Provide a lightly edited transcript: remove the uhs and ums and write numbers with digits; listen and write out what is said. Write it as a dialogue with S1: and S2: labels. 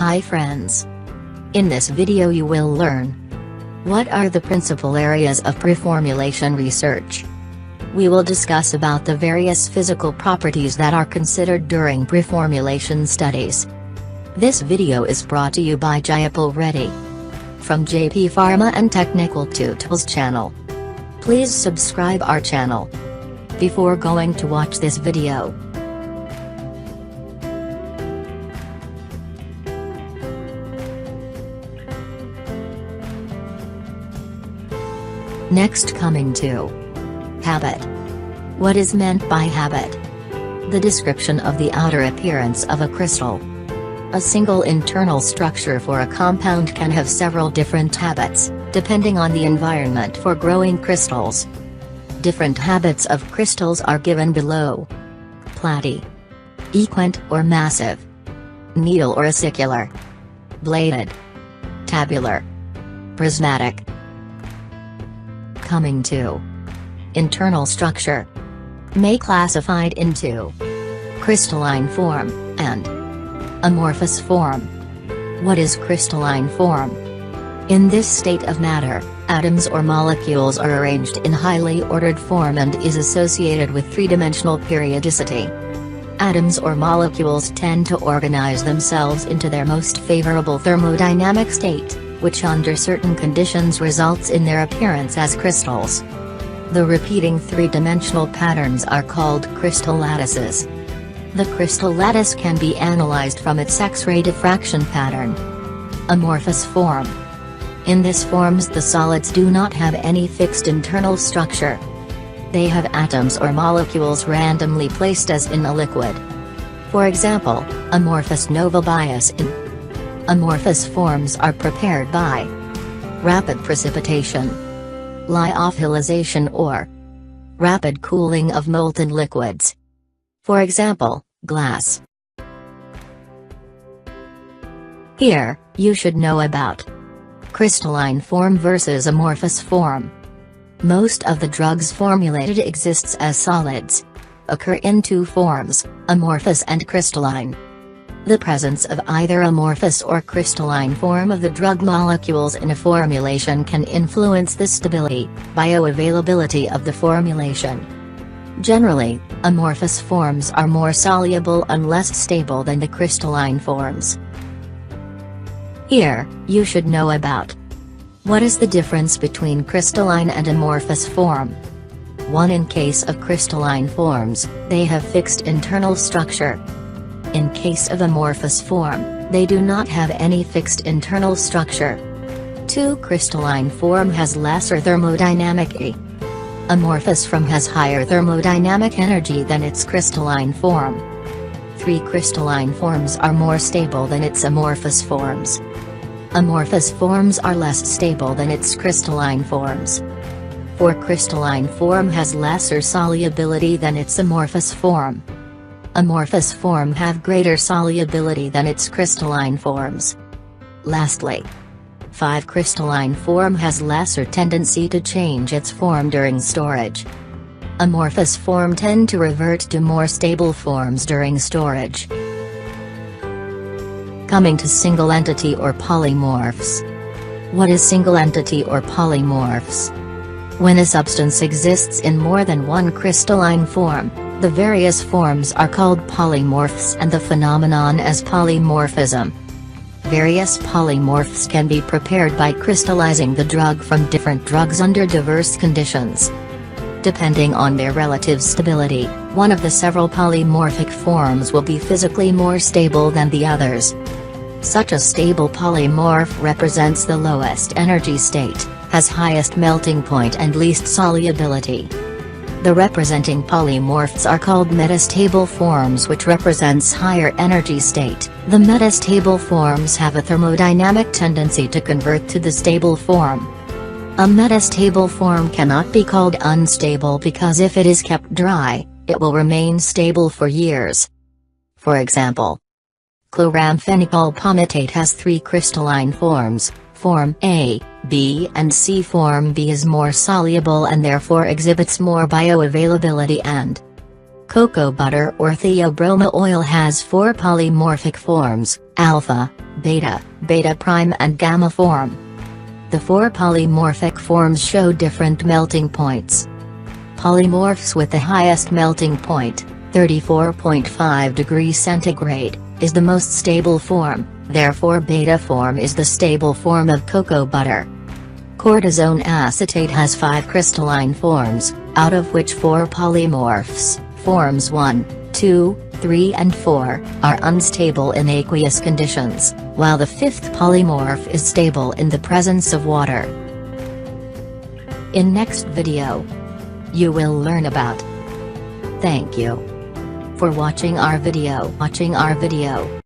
S1: Hi friends. In this video you will learn what are the principal areas of preformulation research. We will discuss about the various physical properties that are considered during preformulation studies. This video is brought to you by JAYAPAL REDDY from JP Pharma and Technical Tutorials channel. Please subscribe our channel before going to watch this video. Next, coming to habit. What is meant by habit? The description of the outer appearance of a crystal. A single internal structure for a compound can have several different habits, depending on the environment for growing crystals. Different habits of crystals are given below. Platy, equant or massive, needle or acicular, bladed, tabular, prismatic. Coming to internal structure, may classified into crystalline form and amorphous form. What is crystalline form? In this state of matter, atoms or molecules are arranged in highly ordered form and is associated with three-dimensional periodicity. Atoms or molecules tend to organize themselves into their most favorable thermodynamic state, which under certain conditions results in their appearance as crystals. The repeating three-dimensional patterns are called crystal lattices. The crystal lattice can be analyzed from its X-ray diffraction pattern. Amorphous form. In this forms the solids do not have any fixed internal structure. They have atoms or molecules randomly placed as in a liquid. For example, amorphous nova bias in. Amorphous forms are prepared by rapid precipitation, lyophilization or rapid cooling of molten liquids. For example, glass. Here, you should know about crystalline form versus amorphous form. Most of the drugs formulated exists as solids. Occur in two forms, amorphous and crystalline. The presence of either amorphous or crystalline form of the drug molecules in a formulation can influence the stability, bioavailability of the formulation. Generally, amorphous forms are more soluble and less stable than the crystalline forms. Here, you should know about what is the difference between crystalline and amorphous form. 1. In case of crystalline forms, they have fixed internal structure. In case of amorphous form, they do not have any fixed internal structure. 2. Crystalline form has lesser thermodynamic E. Amorphous form has higher thermodynamic energy than its crystalline form. 3. Crystalline forms are more stable than its amorphous forms. Amorphous forms are less stable than its crystalline forms. 4. Crystalline form has lesser solubility than its amorphous form. Amorphous form have greater solubility than its crystalline forms. Lastly, 5. Crystalline form has lesser tendency to change its form during storage. Amorphous form tend to revert to more stable forms during storage. Coming to single entity or polymorphs. What is single entity or polymorphs? When a substance exists in more than one crystalline form, the various forms are called polymorphs and the phenomenon as polymorphism. Various polymorphs can be prepared by crystallizing the drug from different drugs under diverse conditions. Depending on their relative stability, one of the several polymorphic forms will be physically more stable than the others. Such a stable polymorph represents the lowest energy state, has highest melting point and least solubility. The representing polymorphs are called metastable forms, which represents higher energy state. The metastable forms have a thermodynamic tendency to convert to the stable form. A metastable form cannot be called unstable because if it is kept dry, it will remain stable for years. For example, chloramphenicol palmitate has 3 crystalline forms. Form A, B and C. Form B is more soluble and therefore exhibits more bioavailability, and cocoa butter or theobroma oil has 4 polymorphic forms. alpha, beta, beta prime and gamma form. The four polymorphic forms show different melting points. Polymorphs with the highest melting point, 34.5 degrees centigrade, is the most stable form, therefore beta form is the stable form of cocoa butter. Cortisone acetate has 5 crystalline forms, out of which 4 polymorphs, forms 1, 2, 3 and 4, are unstable in aqueous conditions, while the 5th polymorph is stable in the presence of water. In next video, you will learn about. Thank you for watching our video.